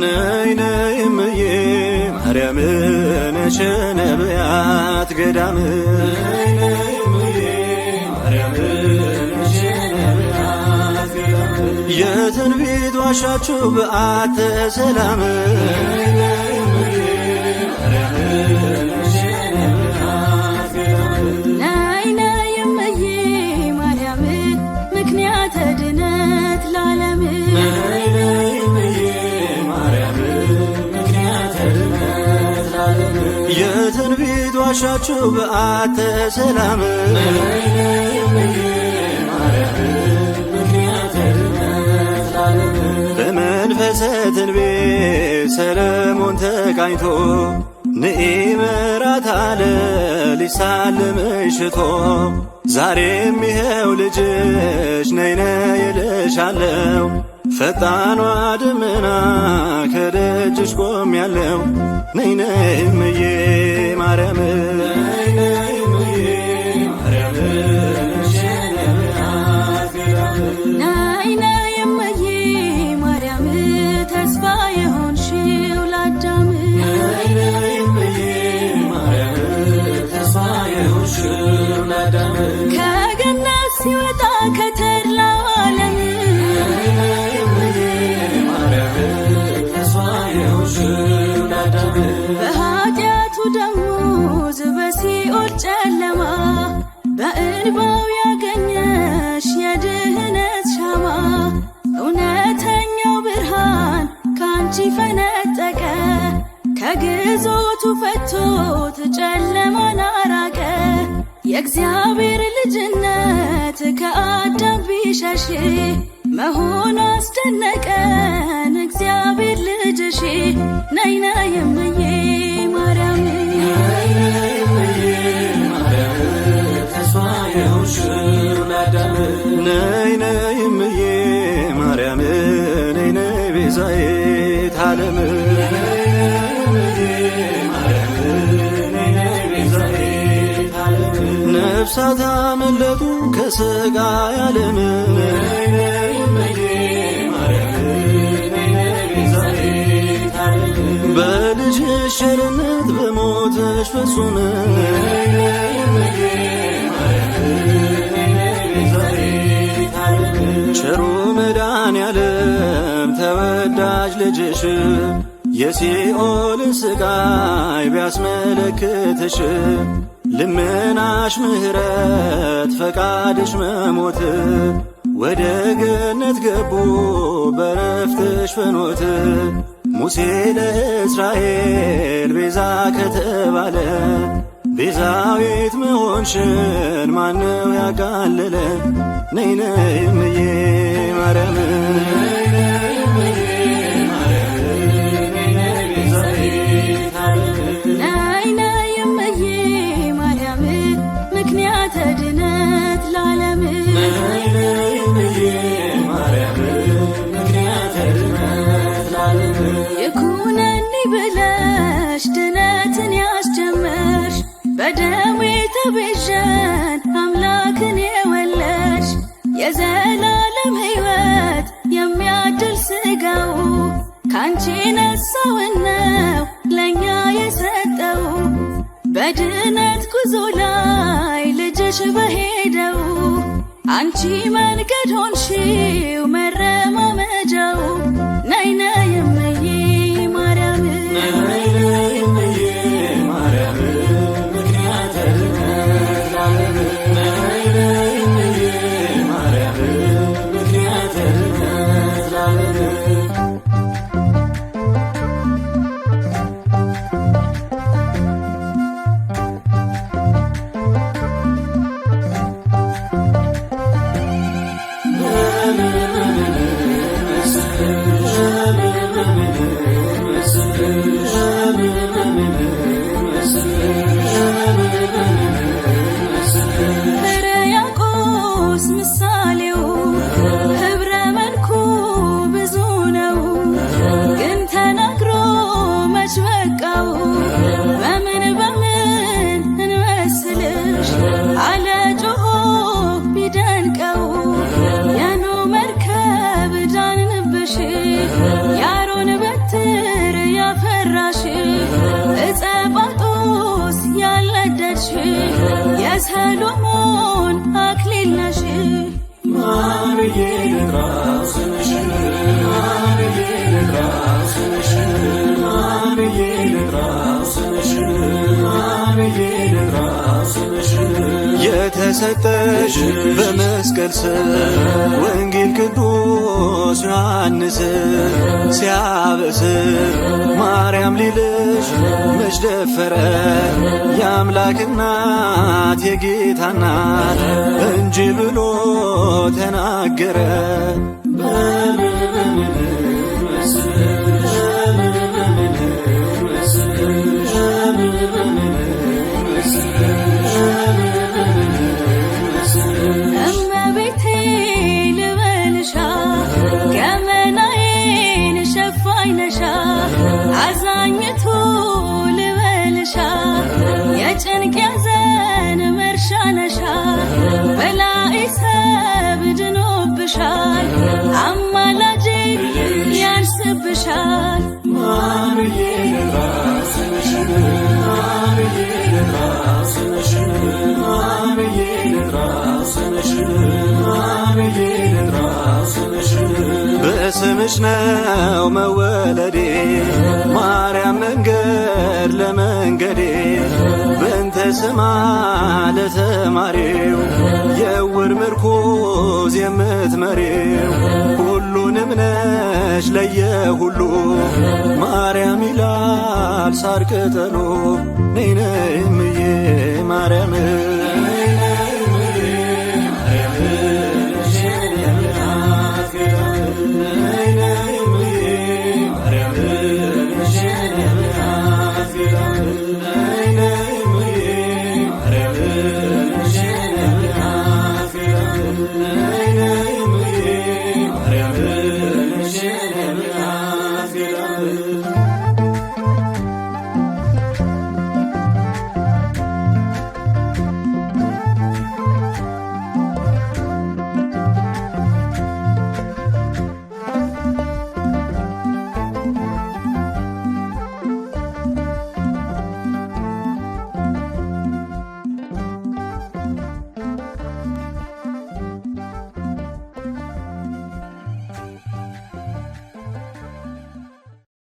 ነይ ነይ እምዬ ማርያም ነሽ ነቢያት ገዳም ነይ ነይ እምዬ ማርያም ነሽ ነቢያት ገዳም የትንቢት ዋሻችሁ በዓተ ሰላም ነይ ነይ እምዬ ማርያም ነሽ ነቢያት ገዳም ነይ ነይ እምዬ ማርያም ምክንያተ ድነት ለዓለም ነይ ነይ እምዬ የትንቢት ዋሻችሁ በዓተ ሰላም ነይ ነይ እምዬ ማርያም ምክንያተ ድነት ለዓለም በመንፈሰ ትንቢት ሰለሞን ተቃኝቶ ንኢ መራት አለ ሊሳልምሽ ሽቶ ዛሬም ይኸው ልጅሽ ነይ ነይ እልሻለሁ ፈጣኗ ደመና ከደጅሽ ቆሜያለሁ ነይ ነይ እምዬ ማርያም ነይ ነይ እምዬ ማርያም ነሽ ነቢያት ገዳም ነይ ነይ እምዬ ማርያም ተስፋ የሆንሽው ለአዳም ነይ ነይ እምዬ ማርያም ተስፋ የሆንሽው ለአዳም ከገነት ሲወጣ ከተድላው ዓለም በኃጢአቱ ደሞዝ በሲኦል ጨለማ በእንባው ያገኘሽ የድህነት ሻማ እውነተኛው ብርሃን ካንቺ ፈነጠቀ ከግዞቱ ፈቶት ጨለማን አራቀ የእግዚአብሔር ልጅነት ከአዳም ቢሸሽ መሆኑ አስደነቀን እግዚአብሔር ልጅሽ ነይ ነይ እምዬ ማርያም ነይ ነይ እምዬ ማርያም ተስፋ የሆንሽው ለአዳም ነይ ነይ እምዬ ማርያም ነይ ነይ ቤዛዊተ ዓለም ነይ ነይ እምዬ ማርያም ነይ ነይ ቤዛዊተ ዓለም ነፍሳት አመለጡ ከሥጋይ ዓለም ነይ ነይ እምዬ ማርያም ነይ ነይ ቤዛዊተ ዓለም በልጅሽ ቸርነት በሞትሽ ፍጹም ነይ ነይ እምዬ ማርያም ነይ ነይ ቤዛዊተ ዓለም ቸሩ መድኃኔዓለም ተወዳጅ ልጅሽ የሲኦልን ሥቃይ ቢያስመለክትሽ ልመናሽ ምሕረት ፈቃድሽ መሞት ወደ ገነት ገቡ በረፍትሽ ፍኖት ሙሴ ለእስራኤል ቤዛ ከተባለ ቤዛዊት መሆንሽን ማነው ያቃለለ ነይ ነይ እምዬ ማርያም ነይ ነይ እምዬ ማርያም ነይ ነይ ቤዛዊተ ዓለም ነይ ነይ እምዬ ማርያም ምክንያተ ድነት ለዓለም ነይ ነይ እምዬ ማርያም ምክንያተ ድነት ለዓለም ይኩነኒ ብለሽ ድነትን ያስጀመርሽ በደሙ የተቤዠን አምላክን የወለድሽ የዘላለም ሕይወት የሚያድል ሥጋው ካንቺ ነሳውነው ለእኛ የሰጠው በድነት ጉዞ ላይ ልጅሽ በሄደው አንቺ መንገድ ሆንሽው መረማመጃው ነይ ነይ እምዬ ማርያም ነይ ነይ እምዬ ማርያም ምክንያተ ድነት ለዓለም ነይ ነይ እምዬ ማርያም ምክንያተ ድነት ለዓለም ነይ የሰሎሞን አክሊል ነሽ። ማን ብዬ ልጥራው ስምሽን? ማን ብዬ ልጥራው ስምሽን? ማን ብዬ ልጥራው ስምሽን? ማን ብዬ ልጥራው ስምሽን? የተሰጠሽ በመስቀል ስር ወንጌል ቅዱስ ዮሐንስ ሲያበስር ማርያም ሊልሽ መች ደፈረ? የአምላክ እናት የጌታ እናት እንጂ ብሎ ተናገረ። እመቤቴ ልበልሻ ገመናዬን ሸፋኝ ነሻ። አዛኝቱ ልበልሻ የጭንቅ ያዘን መርሻ ነሻ። በላይ ሰብ ድኖብሻል አማላጄ ያንስብሻል። ማን ብዬ ልጥራው ስምሽን? ማን ብዬ ልጥራው ስምሽን? ማን ብዬ ልጥራው ስምሽን? ማን ብዬ ልጥራው ስምሽን? በስምሽ ነው መወለዴ ማርያም መንገድ ለመንገዴ። በእንተ ስማ ለተማሪው የዕውር ምርኩዝ የምትመሪው ሁሉንም ነሽ ለየሁሉ ማርያም ይላል ሳር ቅጠሉ ነይ ነይ